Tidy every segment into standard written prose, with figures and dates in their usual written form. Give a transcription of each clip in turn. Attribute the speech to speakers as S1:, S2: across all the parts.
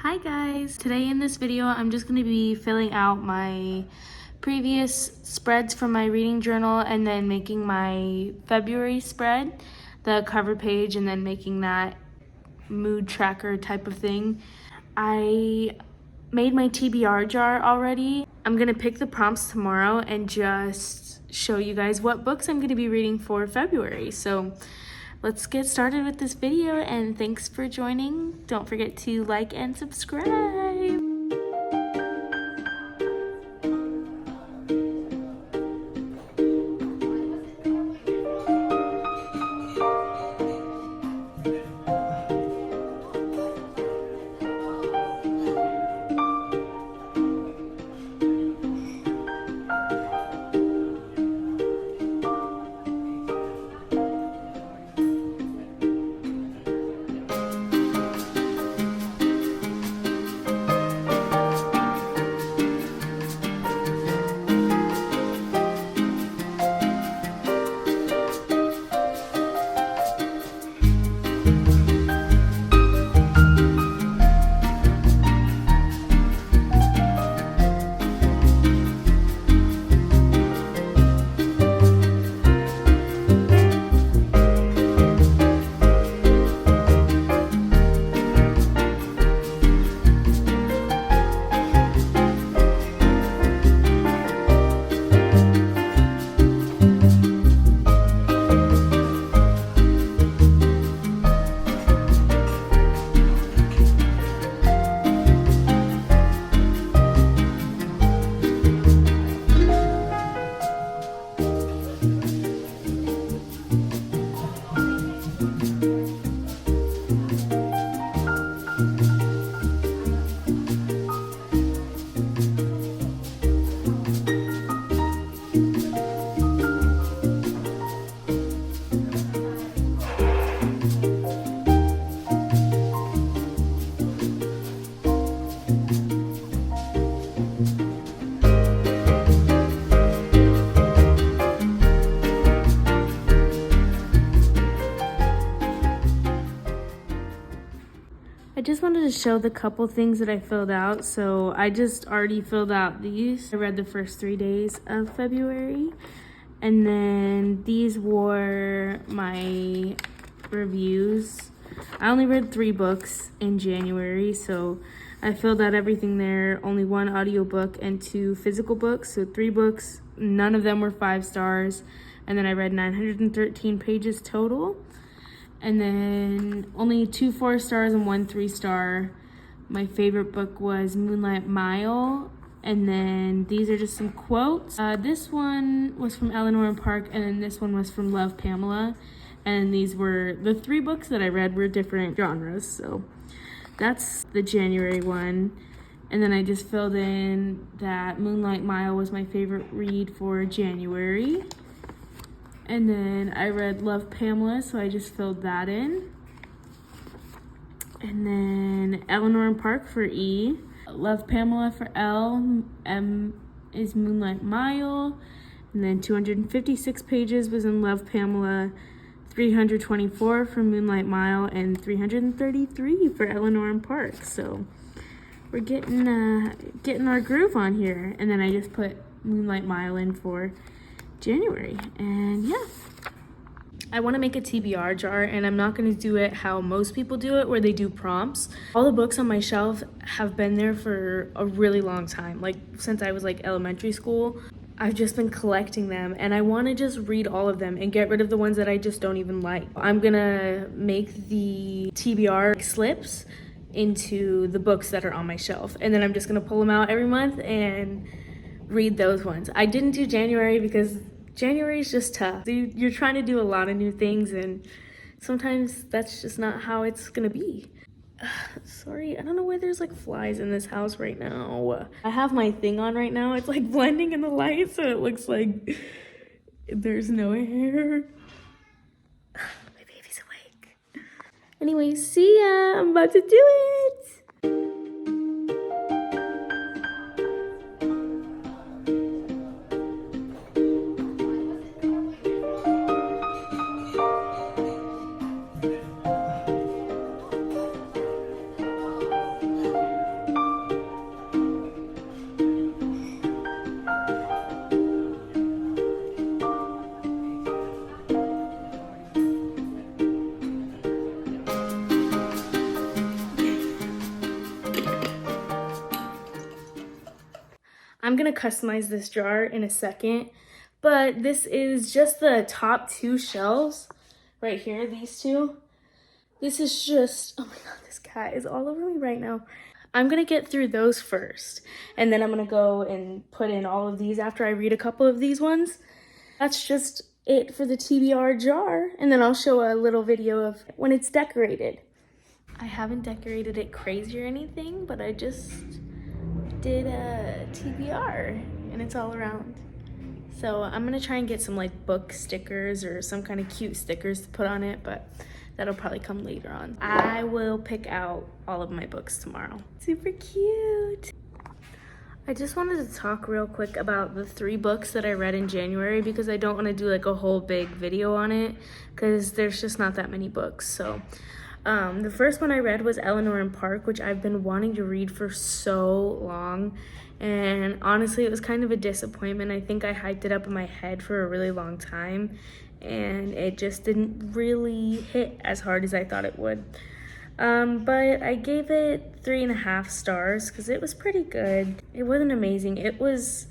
S1: Hi guys! Today in this video, I'm just going to be filling out my previous spreads from my reading journal and then making my February spread, the cover page, and then making that mood tracker type of thing. I made my TBR jar already. I'm going to pick the prompts tomorrow and just show you guys what books I'm going to be reading for February. So let's get started with this video, and thanks for joining. Don't forget to like and subscribe. I just wanted to show the couple things that I filled out. So I just already filled out these. I read the first 3 days of February. And then these were my reviews. I only read 3 books in January, so I filled out everything there. Only 1 audiobook and 2 physical books. So 3 books, none of them were 5 stars. And then I read 913 pages total. And then only 2 4 stars and 1 3 star. My favorite book was Moonlight Mile. And then these are just some quotes. This one was from Eleanor Park, and then this one was from Love Pamela. And these were the 3 books that I read were different genres. So that's the January one. And then I just filled in that Moonlight Mile was my favorite read for January. And then I read Love Pamela, so I just filled that in. And then Eleanor and Park for E. Love Pamela for L. M is Moonlight Mile. And then 256 pages was in Love Pamela. 324 for Moonlight Mile. And 333 for Eleanor and Park. So we're getting our groove on here. And then I just put Moonlight Mile in for January. And yeah, I want to make a TBR jar, and I'm not going to do it how most people do it, where they do prompts. All the books on my shelf have been there for a really long time, like since I was like elementary school. I've just been collecting them, and I want to just read all of them and get rid of the ones that I just don't even like. I'm gonna make the TBR slips into the books that are on my shelf, and then I'm just gonna pull them out every month and read those ones. I didn't do January because January is just tough. You're trying to do a lot of new things, and sometimes that's just not how it's gonna be. Sorry, I don't know why there's like flies in this house right now. I have my thing on right now. It's like blending in the light, so it looks like there's no hair. My baby's awake. Anyway, see ya. I'm about to do it. I'm gonna customize this jar in a second, but this is just the top 2 shelves right here, these 2. This is just, oh my god, this cat is all over me right now. I'm gonna get through those first, and then I'm gonna go and put in all of these after I read a couple of these ones. That's just it for the TBR jar, and then I'll show a little video of when it's decorated. I haven't decorated it crazy or anything, but I just did a TBR, and it's all around. So I'm gonna try and get some like book stickers or some kind of cute stickers to put on it, but that'll probably come later on. I will pick out all of my books tomorrow. Super cute. I just wanted to talk real quick about the 3 books that I read in January, because I don't want to do like a whole big video on it because there's just not that many books. So the first one I read was Eleanor and Park, which I've been wanting to read for so long. And honestly, it was kind of a disappointment. I think I hyped it up in my head for a really long time, and it just didn't really hit as hard as I thought it would. But I gave it 3.5 stars because it was pretty good. It wasn't amazing. It was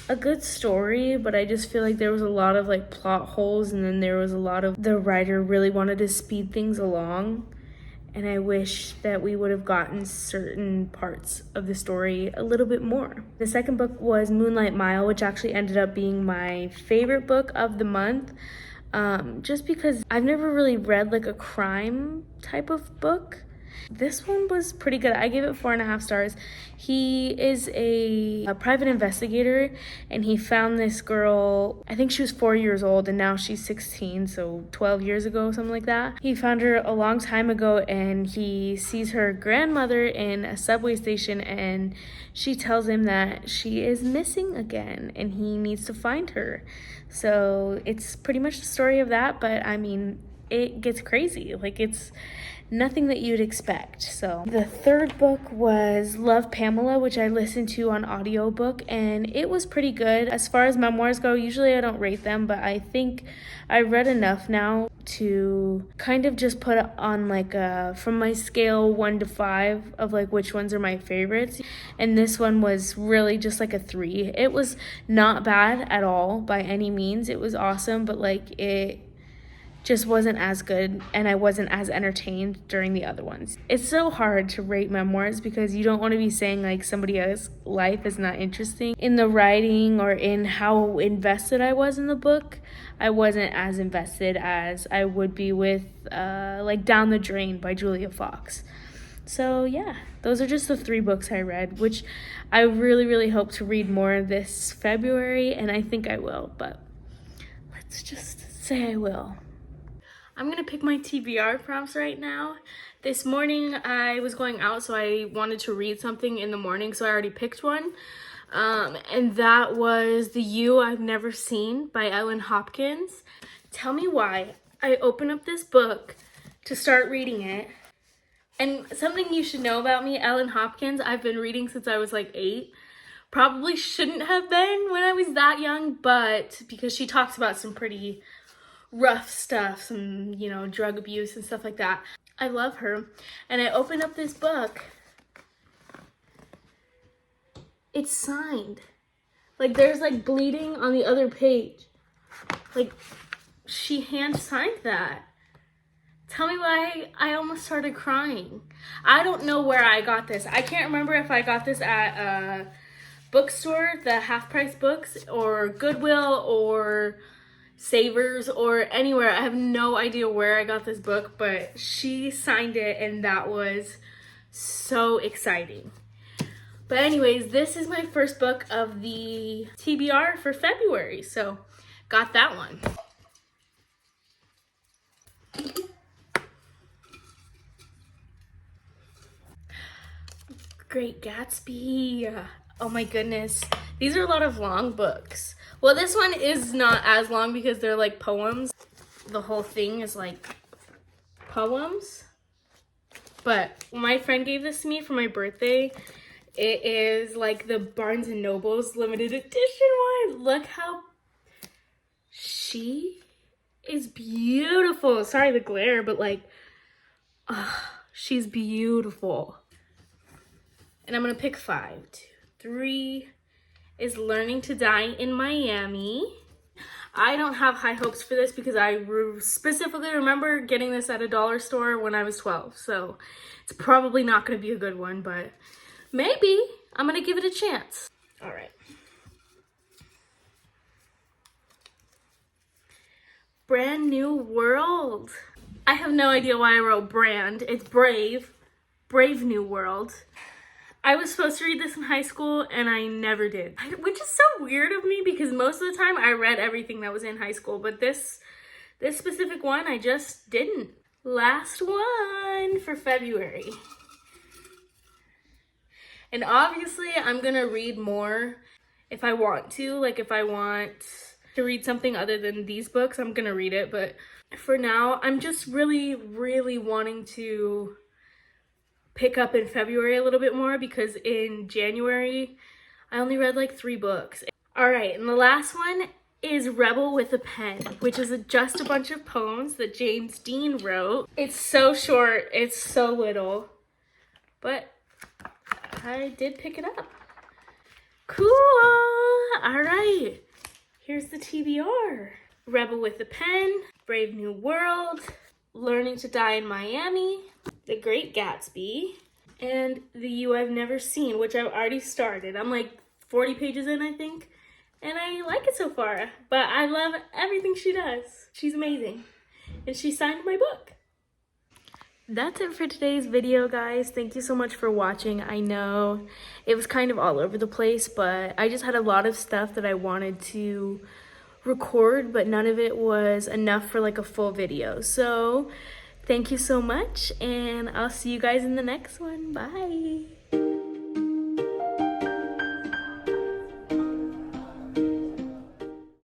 S1: a good story, but I just feel like there was a lot of like plot holes, and then there was a lot of the writer really wanted to speed things along. And I wish that we would have gotten certain parts of the story a little bit more. The second book was Moonlight Mile, which actually ended up being my favorite book of the month. Just because I've never really read like a crime type of book. This one was pretty good. I gave it 4.5 stars. He is a private investigator, and he found this girl, I think she was 4 years old, and now she's 16, so 12 years ago, something like that. He found her a long time ago, and he sees her grandmother in a subway station, and she tells him that she is missing again, and he needs to find her. So it's pretty much the story of that, but I mean, it gets crazy. Like, it's nothing that you'd expect. So the third book was Love, Pamela, which I listened to on audiobook, and it was pretty good. As far as memoirs go, usually I don't rate them, but I think I read enough now to kind of just put on like a, from my scale 1 to 5 of like which ones are my favorites. And this one was really just like a 3. It was not bad at all by any means. It was awesome, but like it just wasn't as good, and I wasn't as entertained during the other ones. It's so hard to rate memoirs because you don't want to be saying like somebody else's life is not interesting. In the writing or in how invested I was in the book, I wasn't as invested as I would be with like Down the Drain by Julia Fox. So yeah, those are just the 3 books I read, which I really hope to read more this February, and I think I will, but let's just say I will. I'm gonna pick my TBR prompts right now. This morning I was going out, so I wanted to read something in the morning, so I already picked one. And that was The You I've Never Seen by Ellen Hopkins. Tell me why I open up this book to start reading it. And something you should know about me, Ellen Hopkins, I've been reading since I was like 8. Probably shouldn't have been when I was that young, but because she talks about some pretty rough stuff, some, you know, drug abuse and stuff like that. I love her. And I opened up this book. It's signed. Like, there's like bleeding on the other page. Like, she hand signed that. Tell me why I almost started crying. I don't know where I got this. I can't remember if I got this at a bookstore, the half price books, or Goodwill, or Savers, or anywhere. I have no idea where I got this book, but she signed it, and that was so exciting. But anyways, this is my first book of the TBR for February, so got that one. Great Gatsby. Oh my goodness. These are a lot of long books. Well, this one is not as long because they're like poems. The whole thing is like poems. But my friend gave this to me for my birthday. It is like the Barnes & Noble's limited edition one. Look how she is beautiful. Sorry the glare, but like, she's beautiful. And I'm gonna pick 5, 2, 3, is Learning to Die in Miami. I don't have high hopes for this because I specifically remember getting this at a dollar store when I was 12. So it's probably not going to be a good one, but maybe I'm going to give it a chance. All right. Brand New World. I have no idea why I wrote brand. It's Brave. Brave New World. I was supposed to read this in high school and I never did, which is so weird of me because most of the time I read everything that was in high school, but this specific one I just didn't. Last one for February. And obviously I'm gonna read more if I want to, like if I want to read something other than these books, I'm gonna read it, but for now I'm just really wanting to pick up in February a little bit more because in January I only read like 3 books. All right, and the last one is Rebel with a Pen, which is just a bunch of poems that James Dean wrote. It's so short, it's so little, but I did pick it up. Cool. All right, here's the TBR. Rebel with a Pen, Brave New World, Learning to Die in Miami, The Great Gatsby, and The You I've Never Seen, which I've already started. I'm like 40 pages in, I think, and I like it so far, but I love everything she does. She's amazing, and she signed my book. That's it for today's video, guys. Thank you so much for watching. I know it was kind of all over the place, but I just had a lot of stuff that I wanted to record, but none of it was enough for like a full video. So thank you so much, and I'll see you guys in the next one. Bye.